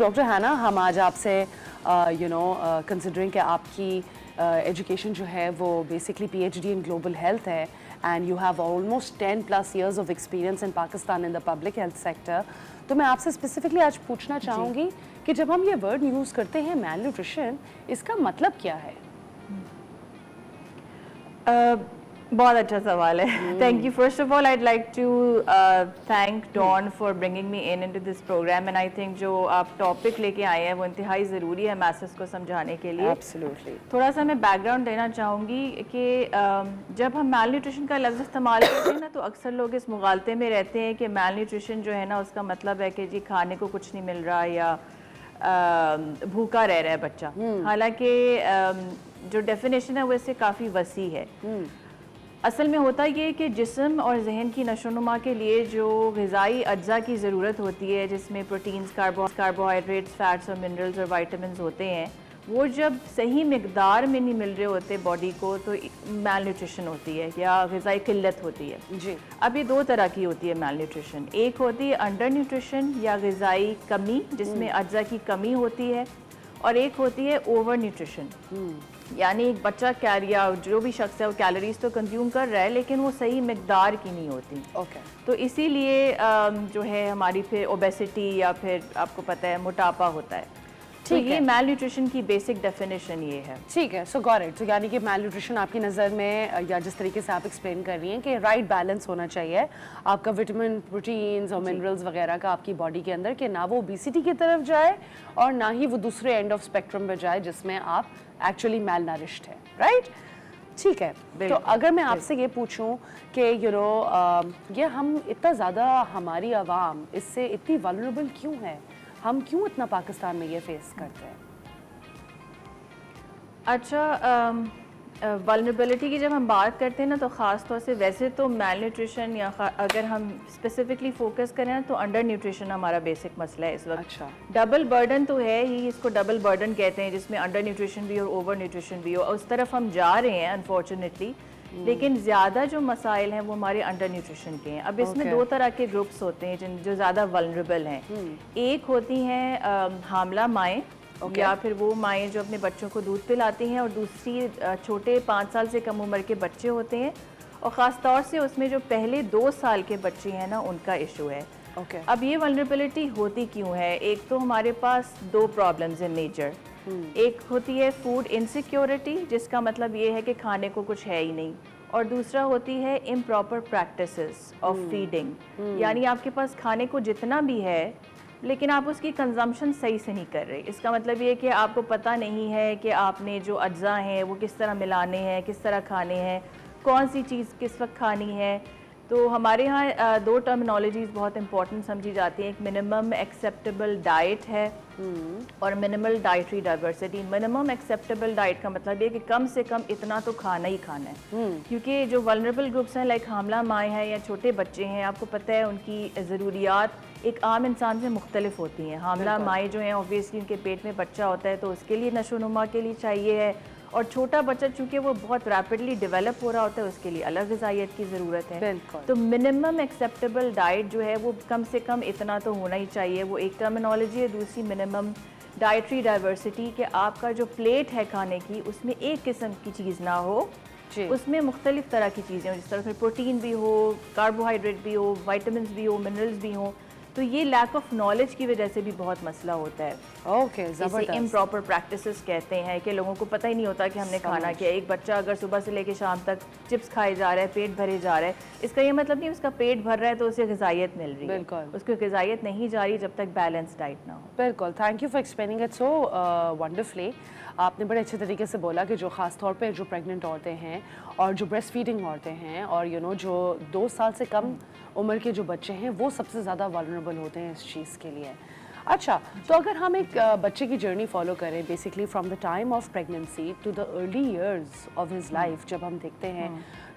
Doctor ہینا, ہم آج آپ سے کنسیڈرنگ کہ آپ کی ایجوکیشن جو ہے وہ بیسکلی پی ایچ ڈی ان گلوبل ہیلتھ ہے, and you have almost 10+ years of experience in Pakistan in the public health sector. تو میں آپ سے اسپیسیفکلی آج پوچھنا چاہوں گی کہ جب ہم یہ ورڈ یوز کرتے ہیں میل نیوٹریشن, اس کا مطلب کیا ہے؟ بہت اچھا سوال ہے. Thank you. First of all I'd like to thank Dawn for bringing me in to this program, and I think جو آپ ٹاپک لے کے آئے ہیں وہ انتہائی ضروری ہے میسز کو سمجھانے کے لیے. ایبسلیوٹلی. تھوڑا سا میں بیک گراؤنڈ دینا چاہوں گی کہ جب ہم میل نیوٹریشن کا لفظ استعمال کرتے ہیں نا, تو اکثر لوگ اس مغالطے میں رہتے ہیں کہ میل نیوٹریشن جو ہے نا اس کا مطلب ہے کہ جی کھانے کو کچھ نہیں مل رہا یا بھوکا رہ رہا ہے بچہ. حالانکہ جو ڈیفینیشن ہے وہ اس سے کافی وسیع ہے. اصل میں ہوتا یہ کہ جسم اور ذہن کی نشو و نما کے لیے جو غذائی اجزاء کی ضرورت ہوتی ہے, جس میں پروٹینز, کاربوہائیڈریٹس, فیٹس اور منرلز اور وائٹامنز ہوتے ہیں, وہ جب صحیح مقدار میں نہیں مل رہے ہوتے باڈی کو تو میل نیوٹریشن ہوتی ہے یا غذائی قلت ہوتی ہے. جی. اب یہ دو طرح کی ہوتی ہے میل نیوٹریشن. ایک ہوتی ہے انڈر نیوٹریشن یا غذائی کمی, جس میں اجزاء کی کمی ہوتی ہے, اور ایک ہوتی ہے اوور نیوٹریشن. یعنی ایک بچہ یا جو بھی شخص ہے وہ کیلوریز تو کنزیوم کر رہا ہے لیکن وہ صحیح مقدار کی نہیں ہوتی. تو اسی لیے جو ہے ہماری پھر اوبیسٹی یا پھر آپ کو پتہ ہے موٹاپا ہوتا ہے. تو یہ میل نیوٹریشن کی بیسک ڈیفینیشن یہ ہے. ٹھیک ہے. سو گاٹ اٹ. یعنی کہ میل نیوٹریشن آپ کی نظر میں, یا جس طریقے سے آپ ایکسپلین کر رہی ہیں کہ رائٹ بیلنس ہونا چاہیے آپ کا وٹامن, پروٹینز اور منرلز وغیرہ کا آپ کی باڈی کے اندر, کہ نہ وہ اوبیسٹی کی طرف جائے اور نہ ہی وہ دوسرے اینڈ آف اسپیکٹرم پہ جائے جس میں آپ ایکچولی میل نرشڈ ہے. رائٹ. ٹھیک ہے. تو اگر میں آپ سے یہ پوچھوں کہ یہ ہم اتنا زیادہ, ہماری عوام اس سے اتنی ولنریبل کیوں ہے, ہم کیوں اتنا پاکستان میں یہ فیس کرتے ہیں؟ اچھا, ولنریبلٹی کی جب ہم بات کرتے ہیں نا, تو خاص طور سے ویسے تو میل نیوٹریشن یا اگر ہم اسپیسیفکلی فوکس کریں تو انڈر نیوٹریشن ہمارا بیسک مسئلہ ہے اس وقت. اچھا. ڈبل برڈن تو ہے ہی, اس کو ڈبل برڈن کہتے ہیں, جس میں انڈر نیوٹریشن بھی اور اوور نیوٹریشن بھی ہو. اس طرف ہم جا رہے ہیں انفارچونیٹلی, لیکن زیادہ جو مسائل ہیں وہ ہمارے انڈر نیوٹریشن کے ہیں. اب اس میں دو طرح کے گروپس ہوتے ہیں جو زیادہ ولنریبل ہیں. ایک ہوتی ہیں حاملہ مائیں, یا پھر وہ مائیں جو اپنے بچوں کو دودھ پلاتی ہیں, اور دوسری چھوٹے 5 سال سے کم عمر کے بچے ہوتے ہیں, اور خاص طور سے اس میں جو پہلے 2 سال کے بچے ہیں نا, ان کا ایشو ہے. اب یہ ولنریبلٹی ہوتی کیوں ہے؟ ایک تو ہمارے پاس 2 پرابلمز ہیں میجر. ایک ہوتی ہے فوڈ انسیکیورٹی, جس کا مطلب یہ ہے کہ کھانے کو کچھ ہے ہی نہیں, اور دوسرا ہوتی ہے امپراپر پریکٹسز آف فیڈنگ. یعنی آپ کے پاس کھانے کو جتنا بھی ہے لیکن آپ اس کی کنزمپشن صحیح سے نہیں کر رہے. اس کا مطلب یہ کہ آپ کو پتہ نہیں ہے کہ آپ نے جو اجزاء ہیں وہ کس طرح ملانے ہیں, کس طرح کھانے ہیں, کون سی چیز کس وقت کھانی ہے. تو ہمارے ہاں 2 ٹرمینالوجیز بہت امپورٹنٹ سمجھی جاتی ہیں. ایک منیمم ایکسیپٹیبل ڈائٹ ہے اور minimal dietary diversity. Minimum acceptable diet کا مطلب یہ کہ کم سے کم اتنا تو کھانا ہی کھانا ہے, کیونکہ جو ولنریبل گروپس ہیں لائک حاملہ مائیں ہیں یا چھوٹے بچے ہیں, آپ کو پتہ ہے ان کی ضروریات ایک عام انسان سے مختلف ہوتی ہیں. حاملہ مائیں جو ہیں اوبویسلی ان کے پیٹ میں بچہ ہوتا ہے تو اس کے لیے نشو و نما کے لیے چاہیے ہے, اور چھوٹا بچہ چونکہ وہ بہت ریپڈلی ڈیولپ ہو رہا ہوتا ہے اس کے لیے الگ غذائیت کی ضرورت ہے. تو منیمم ایکسیپٹیبل ڈائٹ جو ہے وہ کم سے کم اتنا تو ہونا ہی چاہیے. وہ ایک ٹرمینالوجی ہے. دوسری منیمم ڈائٹری ڈائیورسٹی, کہ آپ کا جو پلیٹ ہے کھانے کی اس میں ایک قسم کی چیز نہ ہو, اس میں مختلف طرح کی چیزیں ہوں, جس طرح سے پروٹین بھی ہو, کاربوہائیڈریٹ بھی ہو, وائٹامنس بھی ہو, منرلز بھی ہوں. تو یہ لیک آف نالج کی وجہ سے بھی بہت مسئلہ ہوتا ہے. اسے امپراپر پریکٹسز کہتے ہیں کہ لوگوں کو پتہ ہی نہیں ہوتا کہ ہم نے کھانا کیا. ایک بچہ اگر صبح سے لے کے شام تک چپس کھائے جا رہا ہے, پیٹ بھرے جا رہا ہے, اس کا یہ مطلب نہیں اس کا پیٹ بھر رہا ہے تو اسے غذائیت مل رہی ہے. اس کو غذائیت نہیں جا رہی جب تک بیلنس ڈائٹ نہ ہو. بالکل. Thank you for explaining it so wonderfully. آپ نے بڑے اچھے طریقے سے بولا کہ جو خاص طور پہ جو پریگننٹ عورتیں ہیں اور جو بریسٹ فیڈنگ عورتیں ہیں اور جو 2 سال سے کم عمر کے جو بچے ہیں وہ سب سے زیادہ ولنریبل ہوتے ہیں اس چیز کے لیے. اچھا, تو اگر ہم ایک بچے کی جرنی فالو کریں basically from the time of pregnancy to the early years of his life, جب ہم دیکھتے ہیں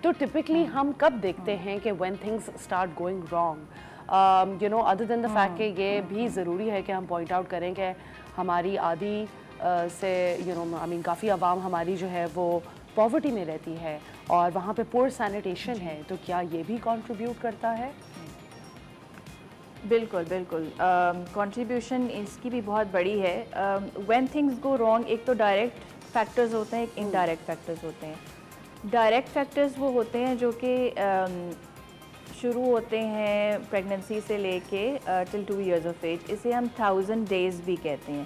تو ٹپکلی ہم کب دیکھتے ہیں کہ when things start going wrong, other than the fact کہ یہ بھی ضروری ہے کہ ہم پوائنٹ آؤٹ کریں کہ ہماری آدھی سے کافی عوام ہماری جو ہے وہ پاورٹی میں رہتی ہے اور وہاں پہ پور سینیٹیشن ہے, تو کیا یہ بھی کنٹریبیوٹ کرتا ہے؟ بالکل بالکل کنٹریبیوشن اس کی بھی بہت بڑی ہے. وین تھنگس گو رانگ، ایک تو ڈائریکٹ فیکٹرز ہوتے ہیں، ایک انڈائریکٹ فیکٹرز ہوتے ہیں. ڈائریکٹ فیکٹرز وہ ہوتے ہیں جو کہ شروع ہوتے ہیں پریگننسی سے لے کے ٹل 2 years آف ایج. اسے ہم 1000 days بھی کہتے ہیں.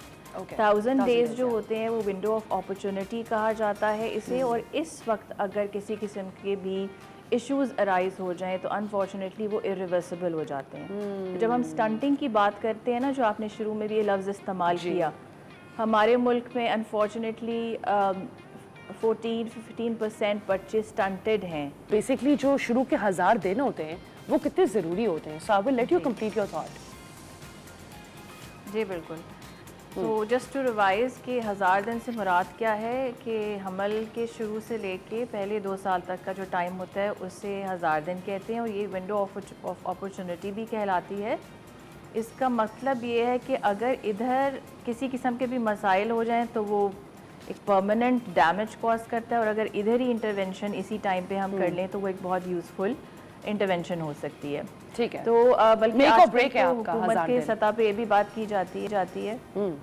1000 days جو ہوتے ہیں وہ ونڈو آف اپرچونٹی کہا جاتا ہے اسے. اور اس وقت اگر کسی قسم کے بھی ایشوز ارائز ہو جائیں تو انفارچونیٹلی وہ irreversible ہو جاتے ہیں. جب ہم اسٹنٹنگ کی بات کرتے ہیں نا، جو آپ نے شروع میں بھی یہ لفظ استعمال کیا، ہمارے ملک میں انفارچونیٹلی 14-15% بچے اسٹنٹڈ ہیں. بیسکلی جو شروع کے 1000 دن ہوتے ہیں وہ کتنے ضروری ہوتے ہیں؟ So I will let you complete your thought. جی بالکل. تو جسٹ ٹو ریوائز کہ 1000 دن سے مراد کیا ہے کہ حمل کے شروع سے لے کے پہلے 2 سال تک کا جو ٹائم ہوتا ہے اسے 1000 دن کہتے ہیں. اور یہ ونڈو آف اپرچونٹی بھی کہلاتی ہے. اس کا مطلب یہ ہے کہ اگر ادھر کسی قسم کے بھی مسائل ہو جائیں تو وہ ایک پرماننٹ ڈیمیج کاز کرتا ہے، اور اگر ادھر ہی انٹرونشن اسی ٹائم پہ ہم کر لیں تو وہ ایک بہت یوزفل انٹرونشن ہو سکتی ہے. ٹھیک ہے. تو بلکہ آج کل تو حکومت کے سطح پہ یہ بھی بات کی جاتی ہے.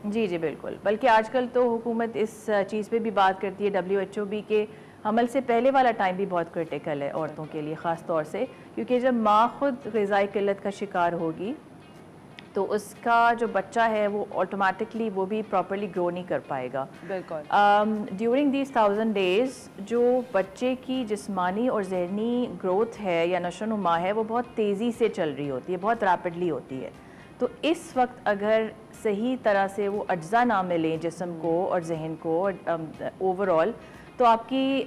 جی جی بالکل. بلکہ آج کل تو حکومت اس چیز پہ بھی بات کرتی ہے، WHO بھی، کہ حمل سے پہلے والا ٹائم بھی بہت کرٹیکل ہے عورتوں کے لیے خاص طور سے، کیونکہ جب ماں خود غذائی قلت کا شکار ہوگی تو اس کا جو بچہ ہے وہ آٹومیٹکلی وہ بھی پراپرلی گرو نہیں کر پائے گا. بالکل. ڈیورنگ دیز 1000 days جو بچے کی جسمانی اور ذہنی گروتھ ہے یا نشو و نما ہے وہ بہت تیزی سے چل رہی ہوتی ہے، بہت ریپڈلی ہوتی ہے. تو اس وقت اگر صحیح طرح سے وہ اجزا نہ ملیں جسم کو اور ذہن کو اور اوور آل، تو آپ کی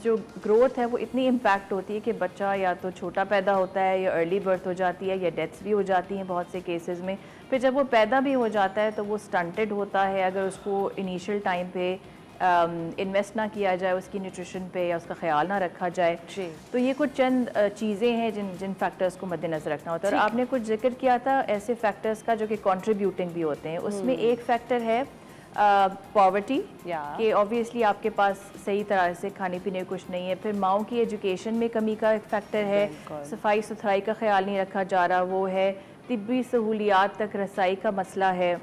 جو گروتھ ہے وہ اتنی امپیکٹ ہوتی ہے کہ بچہ یا تو چھوٹا پیدا ہوتا ہے یا ارلی برتھ ہو جاتی ہے یا ڈیتھس بھی ہو جاتی ہیں بہت سے کیسز میں. پھر جب وہ پیدا بھی ہو جاتا ہے تو وہ سٹنٹڈ ہوتا ہے اگر اس کو انیشیل ٹائم پہ انویسٹ نہ کیا جائے اس کی نیوٹریشن پہ یا اس کا خیال نہ رکھا جائے. تو یہ کچھ چند چیزیں ہیں جن فیکٹرز کو مد نظر رکھنا ہوتا ہے. اور آپ نے کچھ ذکر کیا تھا ایسے فیکٹرز کا جو کہ کنٹریبیوٹنگ بھی ہوتے ہیں. اس میں ایک فیکٹر ہے پاورٹی، کہ آبویسلی آپ کے پاس صحیح طرح سے کھانے پینے کچھ نہیں ہے. پھر ماؤں کی ایجوکیشن میں کمی کا ایک فیکٹر ہے. صفائی ستھرائی کا خیال نہیں رکھا جا رہا وہ ہے. طبی سہولیات تک رسائی کا مسئلہ ہے.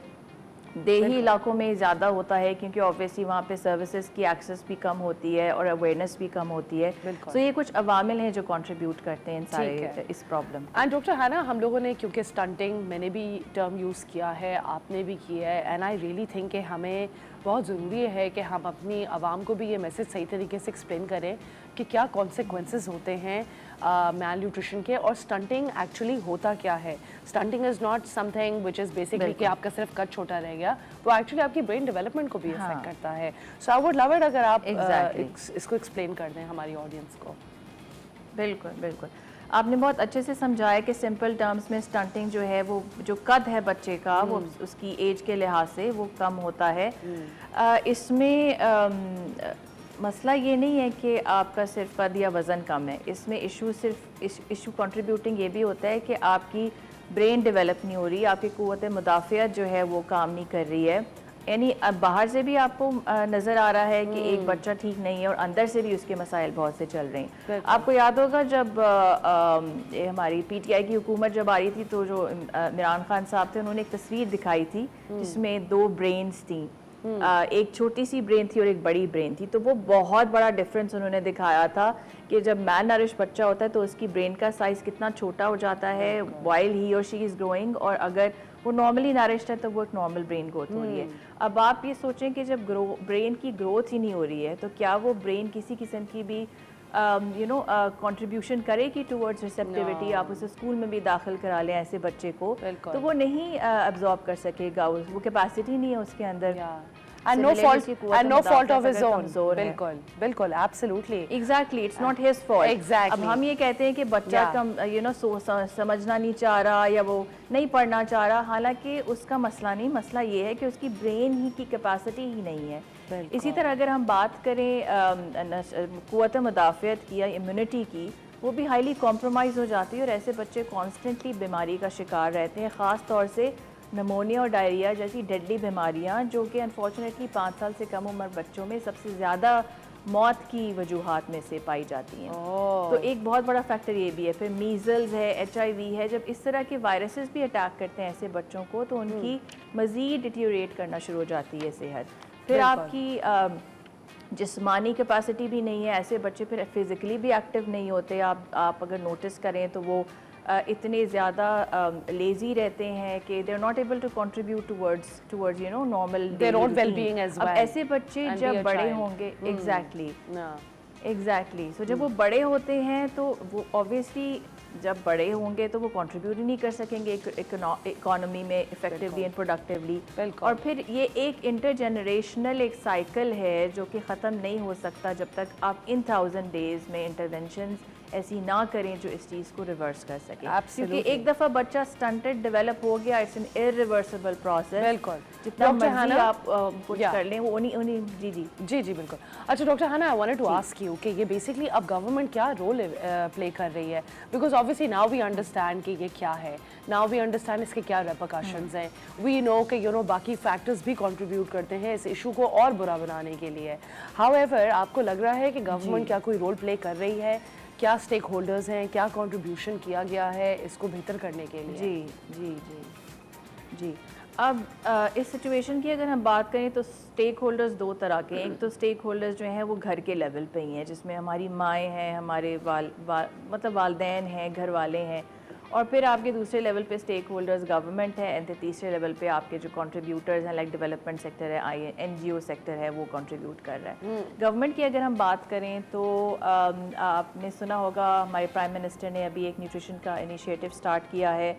دیہی علاقوں میں زیادہ ہوتا ہے کیونکہ آبویسلی وہاں پہ سروسز کی ایکسیس بھی کم ہوتی ہے اور اویئرنیس بھی کم ہوتی ہے. سو یہ کچھ عوامل ہیں جو کنٹریبیوٹ کرتے ہیں سارے اس پرابلم. اینڈ ڈاکٹر ہے نا، ہم لوگوں نے کیونکہ اسٹنٹنگ میں نے بھی ٹرم یوز کیا ہے، آپ نے بھی کیا ہے، اینڈ آئی ریئلی تھنک کہ ہمیں بہت ضروری ہے کہ ہم اپنی عوام کو بھی یہ میسج صحیح طریقے سے ایکسپلین کریں کہ کیا کانسیکوینسز ہوتے ہیں میل نیوٹریشن کے، اور اسٹنٹنگ ایکچولی ہوتا کیا ہے. Stunting is not something which is basically کہ آپ کا صرف کٹ چھوٹا رہ گیا، وہ ایکچولی آپ کی برین ڈیولپمنٹ کو بھی افیکٹ کرتا ہے. سو آئی وڈ لو اٹ اگر آپ اس کو ایکسپلین کر دیں ہماری آڈینس کو. بالکل بالکل. آپ نے بہت اچھے سے سمجھایا کہ سمپل ٹرمز میں اسٹنٹنگ جو ہے وہ جو قد ہے بچے کا وہ اس کی ایج کے لحاظ سے وہ کم ہوتا ہے. اس میں مسئلہ یہ نہیں ہے کہ آپ کا صرف قد یا وزن کم ہے. اس میں ایشو کنٹریبیوٹنگ یہ بھی ہوتا ہے کہ آپ کی برین ڈیولپ نہیں ہو رہی، آپ کی قوت مدافعت جو ہے وہ کام نہیں کر رہی ہے. یعنی باہر سے بھی آپ کو نظر آ رہا ہے کہ ایک بچہ ٹھیک نہیں ہے اور اندر سے بھی اس کے مسائل بہت سے چل رہے ہیں. آپ کو یاد ہوگا جب ہماری PTI کی حکومت جب آ رہی تھی تو جو عمران خان صاحب تھے انہوں نے ایک تصویر دکھائی تھی جس میں 2 برینز تھیں. ایک چھوٹی سی برین تھی اور ایک بڑی برین تھی. تو وہ بہت بڑا ڈفرینس انہوں نے دکھایا تھا کہ جب مال نرش بچہ ہوتا ہے تو اس کی برین کا سائز کتنا چھوٹا ہو جاتا ہے وائل ہی اور شی از گروئنگ، اور اگر وہ نارملی نرشڈ ہے تو وہ ایک نارمل برین گروتھ ہو رہی ہے. اب آپ یہ سوچیں کہ جب برین کی گروتھ ہی نہیں ہو رہی ہے تو کیا وہ برین کسی قسم کی بھی کنٹریبیوشن کرے گی ٹورڈز ریسیپٹیوٹی. آپ اسے اسکول میں بھی داخل کرا لیں ایسے بچے کو تو وہ نہیں ابزارب کر سکے گا، وہ کیپیسٹی نہیں ہے اس کے اندر. And no fault of his own. بالکل absolutely. Exactly, it's not his fault. Exactly. اب ہم یہ کہتے ہیں کہ بچہ سمجھنا نہیں چاہ رہا یا وہ نہیں پڑھنا چاہ رہا، حالانکہ اس کا مسئلہ نہیں. مسئلہ یہ ہے کہ اس کی برین ہی کی کیپیسٹی ہی نہیں ہے. اسی طرح اگر ہم بات کریں قوت مدافعت کی یا امیونٹی کی، وہ بھی ہائیلی کمپرومائز ہو جاتی ہے اور ایسے بچے کانسٹنٹلی بیماری کا شکار رہتے ہیں، خاص طور سے نمونیا اور ڈائریا جیسی ڈیڈلی بیماریاں جو کہ انفارچونیٹلی 5 سال سے کم عمر بچوں میں سب سے زیادہ موت کی وجوہات میں سے پائی جاتی ہیں. تو ایک بہت بڑا فیکٹر یہ بھی ہے. پھر میزلز ہے, HIV ہے, جب اس طرح کے وائرسز بھی اٹیک کرتے ہیں ایسے بچوں کو تو ان کی مزید ڈیٹیوریٹ کرنا شروع ہو جاتی ہے صحت. پھر آپ کی جسمانی کیپیسٹی بھی نہیں ہے, ایسے بچے پھر فزیکلی بھی ایکٹیو نہیں ہوتے. آپ اگر نوٹس کریں تو وہ اتنے زیادہ لیزی رہتے ہیں کہ they are not able to contribute towards you know normal their own well-being as اب well. ایسے بچے And جب be a بڑے child. ہوں گے Yeah. ایگزیکٹلی سو جب وہ بڑے ہوتے ہیں تو وہ آبویسلی جب بڑے ہوں گے تو وہ کنٹریبیوٹ ہی نہیں کر سکیں گے اکانومی میں افیکٹولی اینڈ پروڈکٹیولی. اور پھر یہ ایک انٹر جنریشنل ایک سائیکل ہے جو کہ ختم نہیں ہو سکتا جب تک آپ ان 1000 ڈیز میں انٹرونشنز ایسی نہ کریں جو اس چیز کو ریورس کر سکیں. کیونکہ ایک دفعہ بچہ اسٹنٹڈ ڈیولپ ہو گیا, اٹس این ارریورسیبل پروسیس. بالکل. جتنا مرضی آپ کچھ کر لیں وہ انہیں جی بالکل. اچھا doctor Hana, I wanted to ask you کہ یہ بیسکلی اب گورنمنٹ کیا رول پلے کر رہی ہے, because obviously now we understand کہ یہ کیا ہے, now we understand اس کے کیا ریپرکشنز ہیں, we know کہ باقی فیکٹرز بھی کنٹریبیوٹ کرتے ہیں اس ایشو کو اور برا بنانے کے لیے. however آپ کو لگ رہا ہے کہ گورنمنٹ کیا کوئی رول پلے کر رہی ہے, کیا اسٹیک ہولڈرز ہیں, کیا کنٹریبیوشن کیا گیا ہے اس کو بہتر کرنے کے لیے؟ جی اب اس سچویشن کی اگر ہم بات کریں تو اسٹیک ہولڈرز دو طرح کے ہیں. ایک تو اسٹیک ہولڈرز جو ہیں وہ گھر کے لیول پہ ہی ہیں, جس میں ہماری مائیں ہیں, ہمارے مطلب والدین ہیں, گھر والے ہیں. اور پھر آپ کے دوسرے لیول پہ اسٹیک ہولڈرز گورنمنٹ ہے, اینڈ تیسرے لیول پہ آپ کے جو کنٹریبیوٹرز ہیں لائک ڈیولپمنٹ سیکٹر ہے, NGO سیکٹر ہے, وہ کنٹریبیوٹ کر رہا ہے. گورنمنٹ کی اگر ہم بات کریں تو آپ نے سنا ہوگا ہمارے پرائم منسٹر نے ابھی ایک نیوٹریشن کا انیشیٹو اسٹارٹ کیا ہے